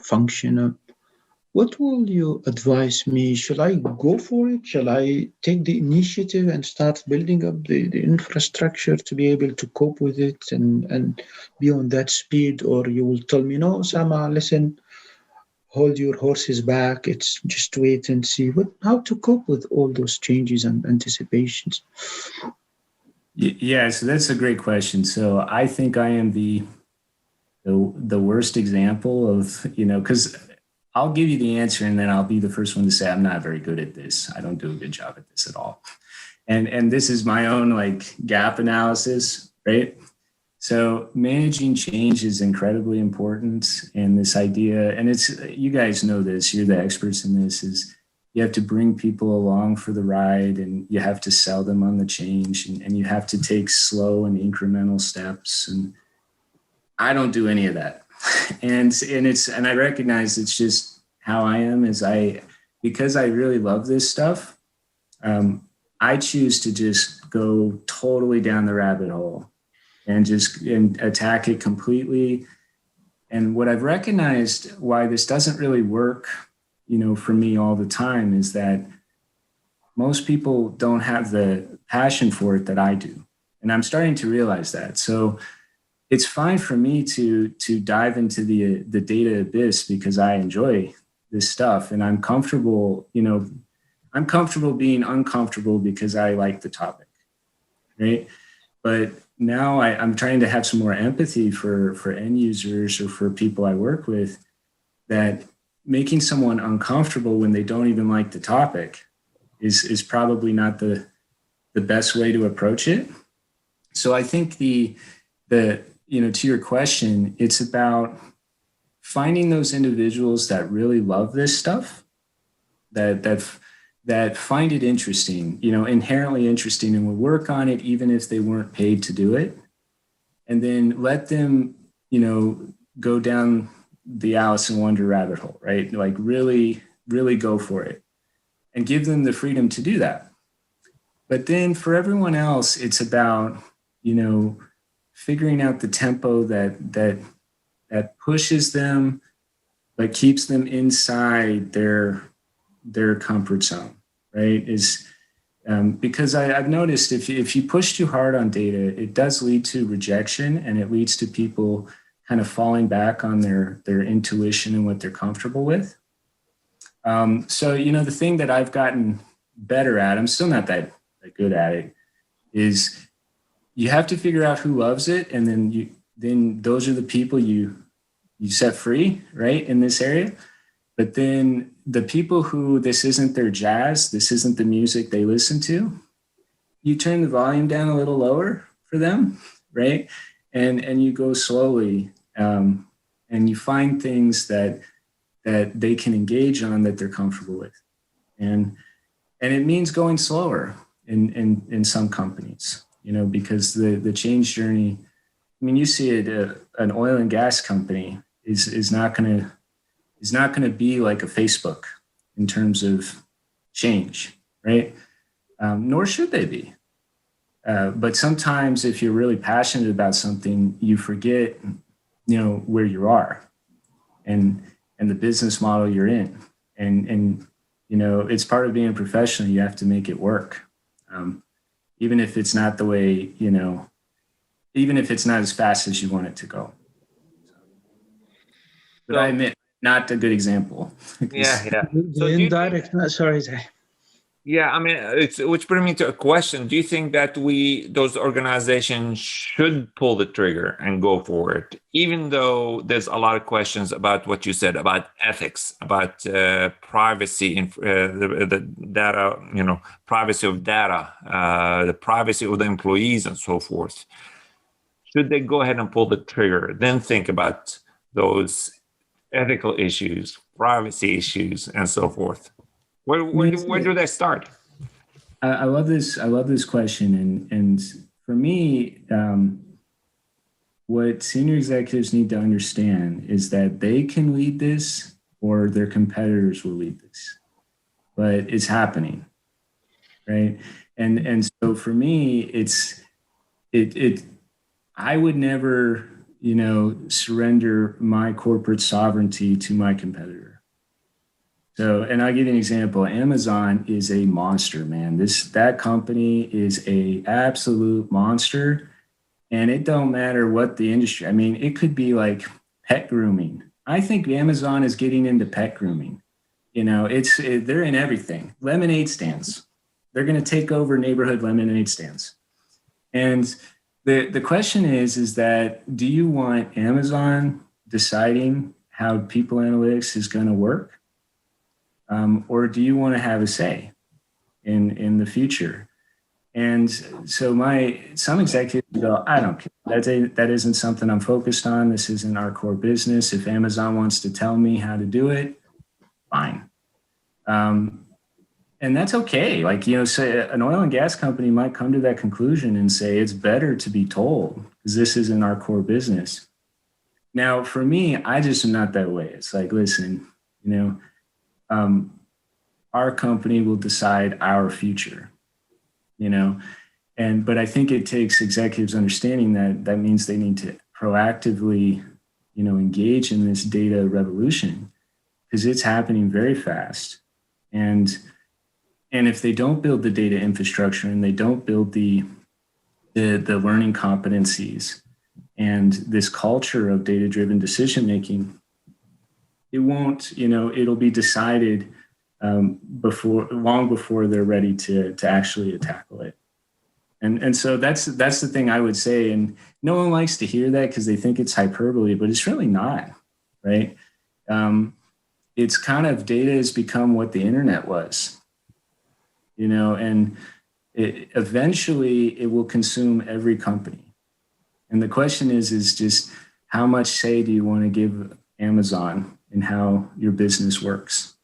function, what will you advise me? Shall I go for it? Shall I take the initiative and start building up the infrastructure to be able to cope with it and be on that speed? Or you will tell me, no, Sama, listen, hold your horses back. It's just wait and see. How to cope with all those changes and anticipations? Yeah, so that's a great question. So I think I am the worst example of, because I'll give you the answer and then I'll be the first one to say, I'm not very good at this. I don't do a good job at this at all. And this is my own gap analysis, right? So managing change is incredibly important. And this idea, and you guys know this, you're the experts in this, is you have to bring people along for the ride, and you have to sell them on the change, and you have to take slow and incremental steps. And I don't do any of that. And I recognize it's just how I am, because I really love this stuff. I choose to just go totally down the rabbit hole and attack it completely. And what I've recognized why this doesn't really work, for me all the time, is that most people don't have the passion for it that I do. And I'm starting to realize that. So it's fine for me to dive into the data abyss because I enjoy this stuff, and I'm comfortable, I'm comfortable being uncomfortable because I like the topic, right? But now I'm trying to have some more empathy for end users or for people I work with, that making someone uncomfortable when they don't even like the topic is probably not the best way to approach it. So I think the to your question, it's about finding those individuals that really love this stuff, that find it interesting, inherently interesting, and will work on it even if they weren't paid to do it, and then let them, go down the Alice in Wonder rabbit hole, right? Like really, really go for it, and give them the freedom to do that. But then for everyone else, it's about, figuring out the tempo that pushes them, but keeps them inside their comfort zone, right? Because I've noticed if you push too hard on data, it does lead to rejection, and it leads to people kind of falling back on their intuition and what they're comfortable with. So, the thing that I've gotten better at, I'm still not that good at it, is you have to figure out who loves it, and then those are the people you set free, right, in this area. But then the people who this isn't their jazz, this isn't the music they listen to, you turn the volume down a little lower for them, right? And you go slowly, and you find things that they can engage on, that they're comfortable with. And it means going slower in some companies, because the change journey, you see it, an oil and gas company is not going to be like a Facebook in terms of change, right? Nor should they be. But sometimes if you're really passionate about something, you forget, where you are and the business model you're in. And it's part of being a professional. You have to make it work. Even if it's not the way, even if it's not as fast as you want it to go. But I admit, not a good example. Yeah. The indirect, sorry. Yeah, which brings me to a question. Do you think that those organizations should pull the trigger and go for it, even though there's a lot of questions about what you said about ethics, about privacy, the data, privacy of data, the privacy of the employees, and so forth? Should they go ahead and pull the trigger, then think about those ethical issues, privacy issues, and so forth? Where do they start? I love this. I love this question, and for me, what senior executives need to understand is that they can lead this, or their competitors will lead this, but it's happening, right? And so for me, I would never, surrender my corporate sovereignty to my competitor. So, and I'll give you an example. Amazon is a monster, man. That company is a absolute monster, and it don't matter what the industry. It could be like pet grooming. I think Amazon is getting into pet grooming. They're in everything. Lemonade stands. They're going to take over neighborhood lemonade stands. And the question is that, do you want Amazon deciding how people analytics is going to work? Or do you want to have a say in the future? And so some executives go, I don't care. That isn't something I'm focused on. This isn't our core business. If Amazon wants to tell me how to do it, fine. And that's okay. Say an oil and gas company might come to that conclusion and say, it's better to be told because this isn't our core business. Now, for me, I just am not that way. It's like, listen, our company will decide our future, but I think it takes executives understanding that means they need to proactively, engage in this data revolution because it's happening very fast. And if they don't build the data infrastructure and they don't build the learning competencies and this culture of data-driven decision-making, it won't, it'll be decided long before they're ready to actually tackle it. And so that's the thing I would say. And no one likes to hear that because they think it's hyperbole, but it's really not, right? It's kind of, data has become what the internet was, and eventually it will consume every company. And the question is just how much say do you want to give Amazon in how your business works?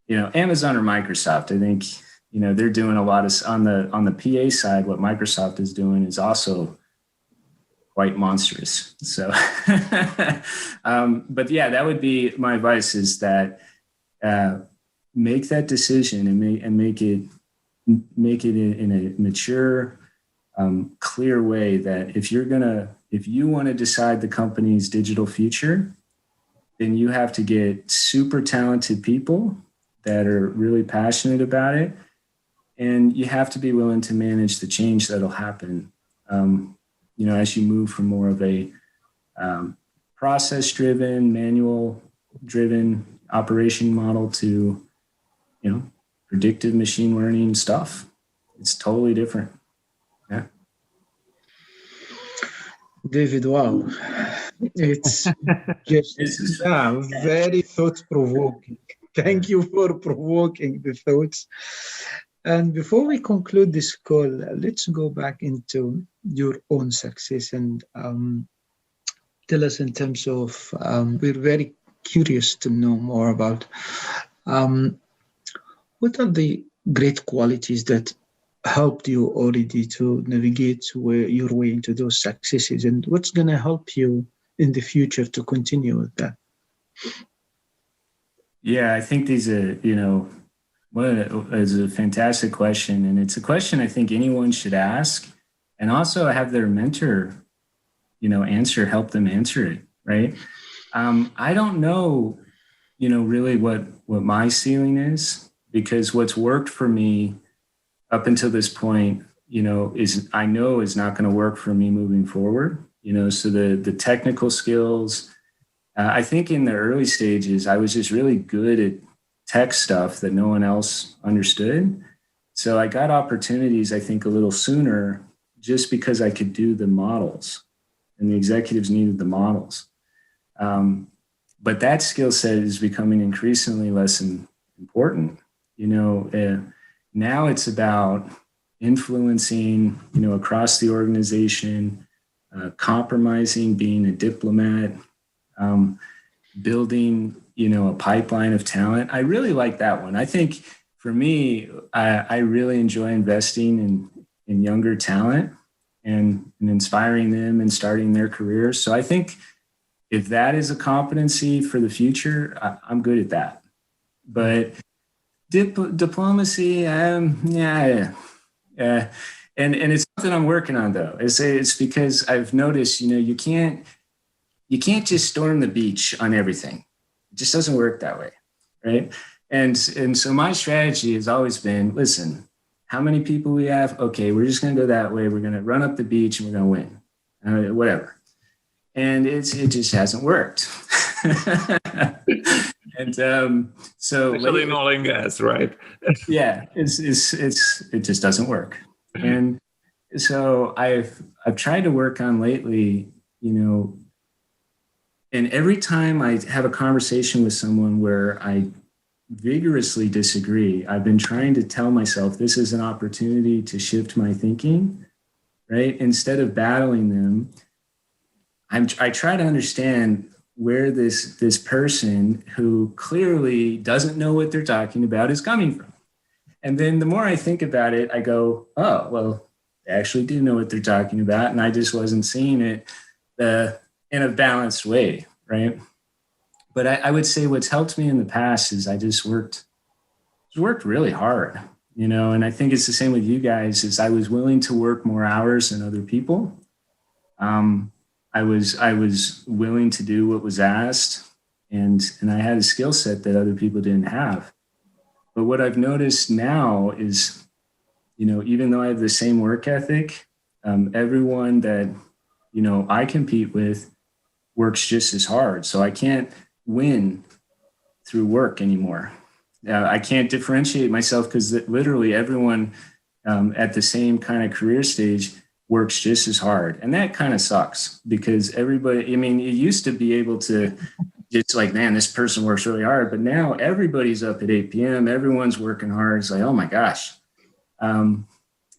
Amazon or Microsoft, I think, they're doing a lot of on the PA side. What Microsoft is doing is also quite monstrous. So, but yeah, that would be my advice: is that make that decision and make it in a mature, clear way. That if you want to decide the company's digital future, then you have to get super talented people that are really passionate about it. And you have to be willing to manage the change that'll happen, as you move from more of a process-driven, manual-driven operation model to, predictive machine learning stuff. It's totally different. Yeah. David, wow. It's just very thought-provoking. Thank you for provoking the thoughts. And before we conclude this call, let's go back into your own success and tell us in terms of, we're very curious to know more about what are the great qualities that helped you already to navigate your way into those successes, and what's going to help you in the future to continue with that? Yeah, I think these are, is a fantastic question. And it's a question I think anyone should ask, and also have their mentor, help them answer it. Right. I don't know, really what my ceiling is, because what's worked for me up until this point, is not going to work for me moving forward. So the technical skills, I think in the early stages, I was just really good at tech stuff that no one else understood. So I got opportunities, I think, a little sooner just because I could do the models, and the executives needed the models. But that skill set is becoming increasingly less important. Now it's about influencing, across the organization, compromising, being a diplomat, building, a pipeline of talent. I really like that one. I think for me, I really enjoy investing in younger talent and inspiring them and starting their careers. So I think if that is a competency for the future, I'm good at that. But diplomacy, and it's something I'm working on, though. It's because I've noticed, you can't just storm the beach on everything. It just doesn't work that way, right? And so my strategy has always been, listen, how many people we have? Okay, we're just going to go that way. We're going to run up the beach and we're going to win, whatever. And it just hasn't worked. And so especially in oil and gas, right? Yeah, it just doesn't work. And so I've tried to work on lately, and every time I have a conversation with someone where I vigorously disagree, I've been trying to tell myself this is an opportunity to shift my thinking, right? Instead of battling them, I try to understand where this person who clearly doesn't know what they're talking about is coming from. And then the more I think about it, I go, oh, well, they actually do know what they're talking about, and I just wasn't seeing it in a balanced way, right? But I would say what's helped me in the past is I just worked really hard, and I think it's the same with you guys, is I was willing to work more hours than other people. I was willing to do what was asked, and I had a skill set that other people didn't have. But what I've noticed now is, even though I have the same work ethic, everyone that, I compete with works just as hard. So I can't win through work anymore. I can't differentiate myself because literally everyone at the same kind of career stage works just as hard. And that kind of sucks because everybody, you used to be able to, it's like, man, this person works really hard, but now everybody's up at 8 p.m. Everyone's working hard. It's like, oh my gosh.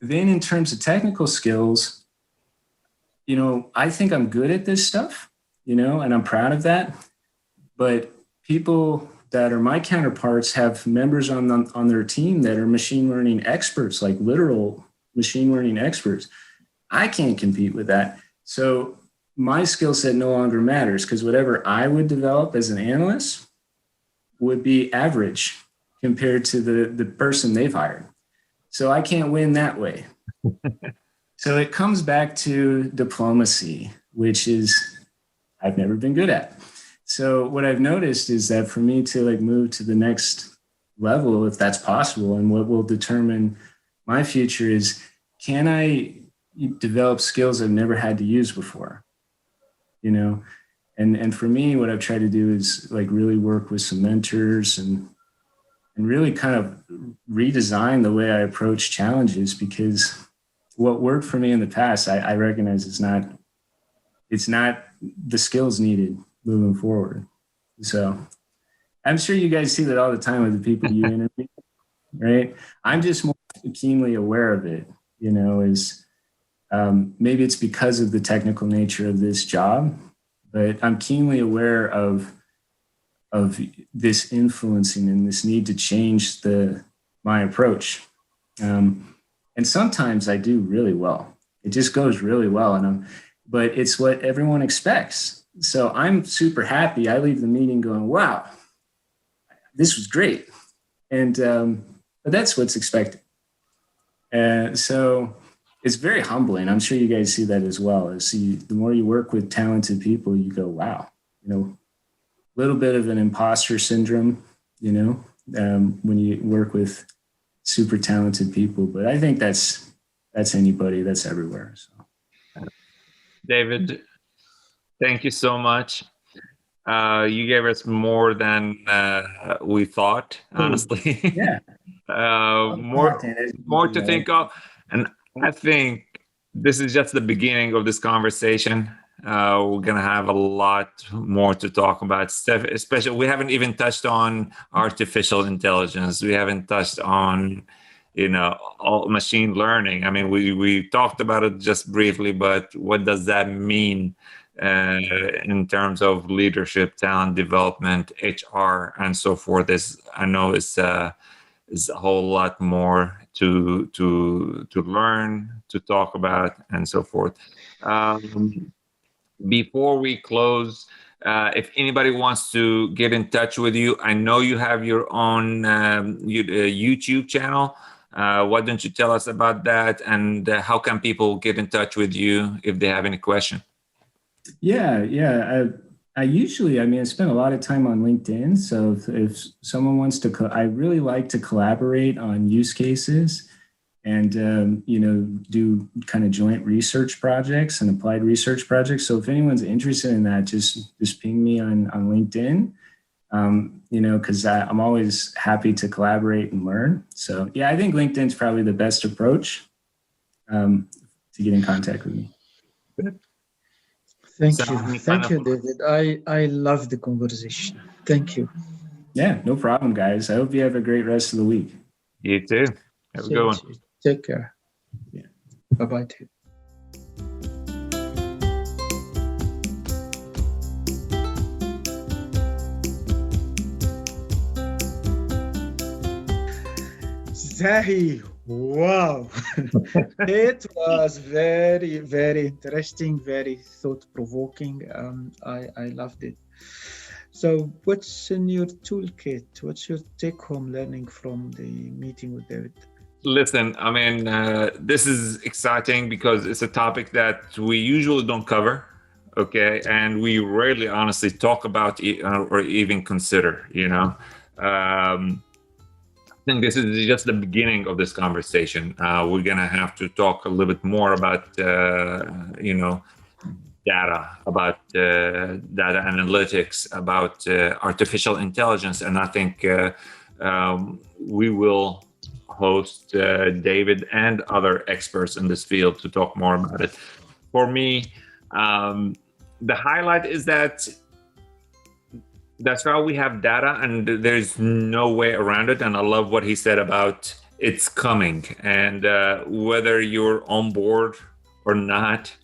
then in terms of technical skills, I think I'm good at this stuff, and I'm proud of that. But people that are my counterparts have members on their team that are machine learning experts, like literal machine learning experts. I can't compete with that. So my skill set no longer matters, because whatever I would develop as an analyst would be average compared to the person they've hired. So I can't win that way. So it comes back to diplomacy, which is I've never been good at. So what I've noticed is that for me to move to the next level, if that's possible, and what will determine my future is, can I develop skills I've never had to use before? And for me, what I've tried to do is really work with some mentors and really kind of redesign the way I approach challenges, because what worked for me in the past, I recognize it's not the skills needed moving forward. So I'm sure you guys see that all the time with the people you interview, right? I'm just more keenly aware of it, maybe it's because of the technical nature of this job, but I'm keenly aware of this influencing and this need to change my approach. And sometimes I do really well. It just goes really well. But it's what everyone expects. So I'm super happy. I leave the meeting going, wow, this was great. And, but that's what's expected. So it's very humbling. I'm sure you guys see that as well. The more you work with talented people, you go, wow, a little bit of an imposter syndrome, when you work with super talented people. But I think that's anybody, that's everywhere. So, David, thank you so much. You gave us more than we thought, honestly. Yeah. More to think of. And I think this is just the beginning of this conversation. We're going to have a lot more to talk about, especially we haven't even touched on artificial intelligence. We haven't touched on, all machine learning. I mean, we talked about it just briefly, but what does that mean in terms of leadership, talent development, HR, and so forth? I know is a whole lot more to learn, to talk about, and so forth. Before we close, if anybody wants to get in touch with you, I know you have your own YouTube channel. Why don't you tell us about that, and how can people get in touch with you if they have any question? Yeah. I usually, I spend a lot of time on LinkedIn. So if someone wants to, I really like to collaborate on use cases and, do kind of joint research projects and applied research projects. So if anyone's interested in that, just ping me on LinkedIn, because I'm always happy to collaborate and learn. So yeah, I think LinkedIn's probably the best approach to get in contact with me. Thank you, David. I love the conversation. Thank you. Yeah, no problem, guys. I hope you have a great rest of the week. You too. Have a good one. Take care. Yeah. Bye-bye too. Zahi, wow. It was very, very interesting, very thought-provoking. I loved it. So what's in your toolkit? What's your take-home learning from the meeting with David? Listen, this is exciting because it's a topic that we usually don't cover, okay? And we rarely honestly talk about or even consider, I think this is just the beginning of this conversation. We're going to have to talk a little bit more about, data, about data analytics, about artificial intelligence. And I think we will host David and other experts in this field to talk more about it. For me, the highlight is that's how we have data, and there's no way around it. And I love what he said about it's coming, and whether you're on board or not,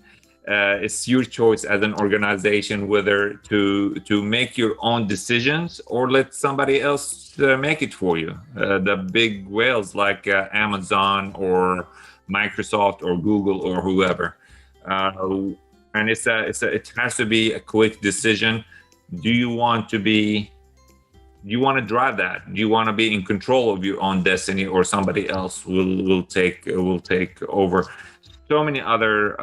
it's your choice as an organization whether to make your own decisions or let somebody else make it for you. The big whales like Amazon or Microsoft or Google or whoever, and it has to be a quick decision. Do you want to drive that? Do you want to be in control of your own destiny, or somebody else will take over? So many other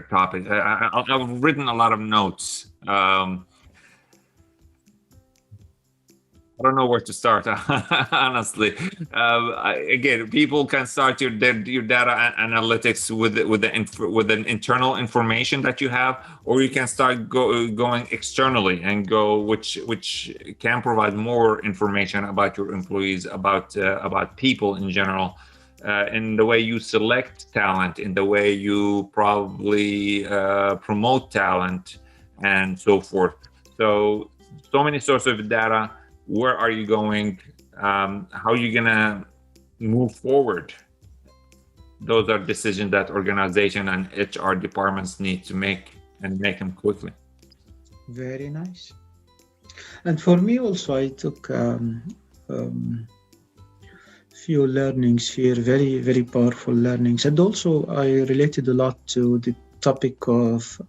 topics. I've written a lot of notes. I don't know where to start, honestly. Again, people can start your data analytics with an internal information that you have, or you can start going externally and go which can provide more information about your employees, about people in general, in the way you select talent, in the way you probably promote talent, and so forth. So many sources of data. Where are you going? How are you gonna move forward? Those are decisions that organization and HR departments need to make, and make them quickly. Very nice. And for me also, I took few learnings here, very, very powerful learnings. And also I related a lot to the topic of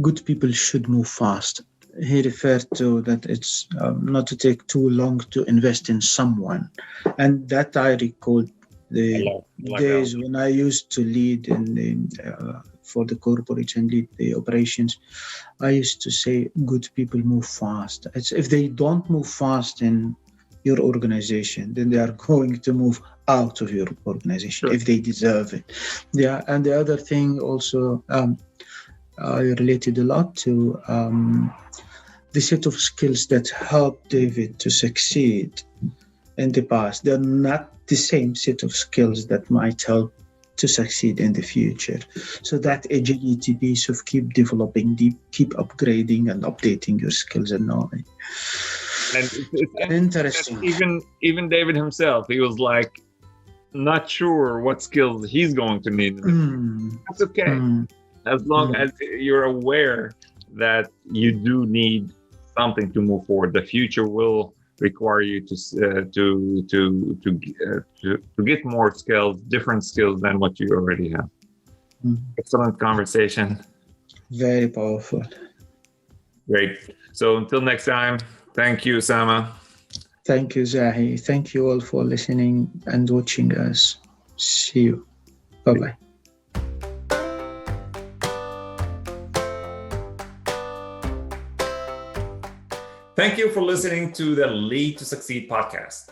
good people should move fast. He referred to that it's not to take too long to invest in someone. And that I recall the days when I used to lead for the corporates and lead the operations. I used to say good people move fast. If they don't move fast in your organization, then they are going to move out of your organization. Sure. If they deserve it. Yeah, and the other thing also I related a lot to the set of skills that helped David to succeed in the past. They're not the same set of skills that might help to succeed in the future. So that agility piece of keep developing, keep upgrading and updating your skills and knowledge. And it's interesting. Even David himself, he was like not sure what skills he's going to need. That's okay. As long as you're aware that you do need something to move forward. The future will require you to get more skills, different skills than what you already have. Excellent conversation. Very powerful. Great. So until next time, thank you, Osama. Thank you, Zahi. Thank you all for listening and watching us. See you. Bye-bye. Thank you for listening to the Lead to Succeed podcast.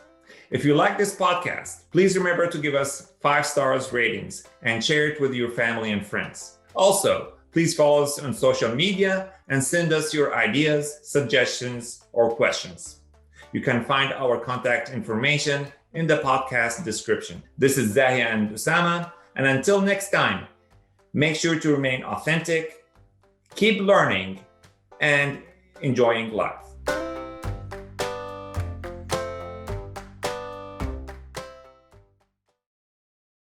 If you like this podcast, please remember to give us 5 stars ratings and share it with your family and friends. Also, please follow us on social media and send us your ideas, suggestions, or questions. You can find our contact information in the podcast description. This is Zahia and Osama, and until next time, make sure to remain authentic, keep learning, and enjoying life.